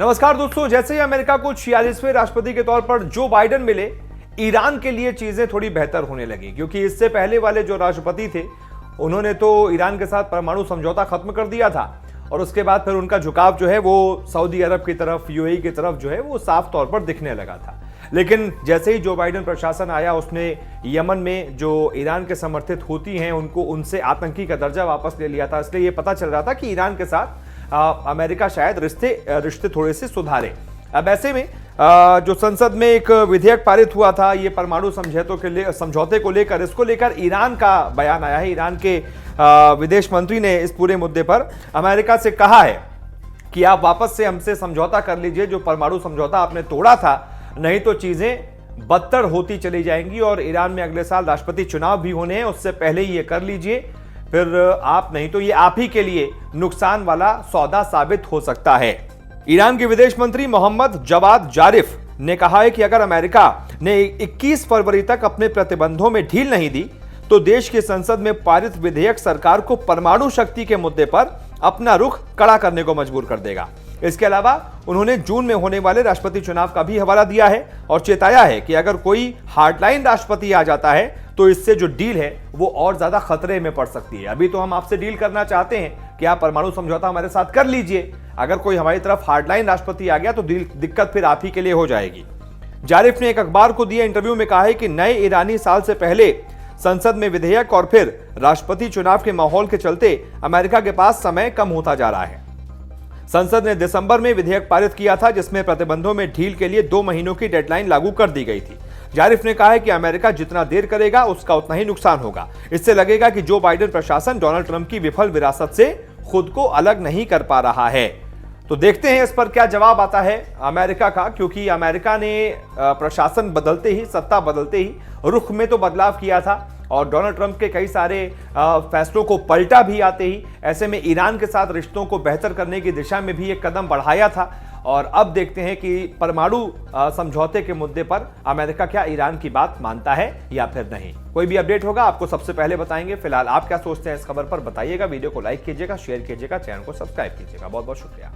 नमस्कार दोस्तों, जैसे ही अमेरिका को 46वें राष्ट्रपति के तौर पर जो बाइडेन मिले, ईरान के लिए चीजें थोड़ी बेहतर होने लगी, क्योंकि इससे पहले वाले जो राष्ट्रपति थे उन्होंने तो ईरान के साथ परमाणु समझौता खत्म कर दिया था और उसके बाद फिर उनका झुकाव जो है वो सऊदी अरब की तरफ, यूएई की तरफ जो है वो साफ तौर पर दिखने लगा था। लेकिन जैसे ही जो बाइडेन प्रशासन आया, उसने यमन में जो ईरान के समर्थित हुती हैं उनको उनसे आतंकी का दर्जा वापस ले लिया था। इसलिए ये पता चल रहा था कि ईरान के साथ अमेरिका शायद रिश्ते थोड़े से सुधारे। अब ऐसे में जो संसद में एक विधेयक पारित हुआ था, ये परमाणु समझौते को लेकर, इसको लेकर ईरान का बयान आया है। ईरान के विदेश मंत्री ने इस पूरे मुद्दे पर अमेरिका से कहा है कि आप वापस से हमसे समझौता कर लीजिए, जो परमाणु समझौता आपने तोड़ा था, नहीं तो चीजें बदतर होती चली जाएंगी और ईरान में अगले साल राष्ट्रपति चुनाव भी होने हैं, उससे पहले ही ये कर लीजिए, फिर आप नहीं तो ये आप ही के लिए नुकसान वाला सौदा साबित हो सकता है। ईरान के विदेश मंत्री मोहम्मद जवाद जारिफ ने कहा है कि अगर अमेरिका ने 21 फरवरी तक अपने प्रतिबंधों में ढील नहीं दी तो देश की संसद में पारित विधेयक सरकार को परमाणु शक्ति के मुद्दे पर अपना रुख कड़ा करने को मजबूर कर देगा। इसके अलावा उन्होंने जून में होने वाले राष्ट्रपति चुनाव का भी हवाला दिया है और चेताया है कि अगर कोई हार्डलाइन राष्ट्रपति आ जाता है तो इससे जो डील है वो और ज्यादा खतरे में पड़ सकती है। अभी तो हम आपसे डील करना चाहते हैं कि आप परमाणु समझौता हमारे साथ कर लीजिए, अगर कोई हमारी तरफ हार्डलाइन राष्ट्रपति आ गया तो दिक्कत फिर आप ही के लिए हो जाएगी। जारिफ ने एक अखबार को दिए इंटरव्यू में कहा है कि नए ईरानी साल से पहले संसद में विधेयक और फिर राष्ट्रपति चुनाव के माहौल के चलते अमेरिका के पास समय कम होता जा रहा है। संसद ने दिसंबर में विधेयक पारित किया था जिसमें प्रतिबंधों में ढील के लिए 2 महीनों की डेडलाइन लागू कर दी गई थी। जारिफ ने कहा है कि अमेरिका जितना देर करेगा उसका उतना ही नुकसान होगा। इससे लगेगा कि जो बाइडेन प्रशासन डोनाल्ड ट्रंप की विफल विरासत से खुद को अलग नहीं कर पा रहा है। तो देखते हैं इस पर क्या जवाब आता है अमेरिका का, क्योंकि अमेरिका ने प्रशासन बदलते ही, सत्ता बदलते ही रुख में तो बदलाव किया था और डोनाल्ड ट्रंप के कई सारे फैसलों को पलटा भी आते ही ऐसे में ईरान के साथ रिश्तों को बेहतर करने की दिशा में भी एक कदम बढ़ाया था। और अब देखते हैं कि परमाणु समझौते के मुद्दे पर अमेरिका क्या ईरान की बात मानता है या फिर नहीं। कोई भी अपडेट होगा आपको सबसे पहले बताएंगे। फिलहाल आप क्या सोचते हैं इस खबर पर बताइएगा। वीडियो को लाइक कीजिएगा, शेयर कीजिएगा, चैनल को सब्सक्राइब कीजिएगा। बहुत बहुत शुक्रिया।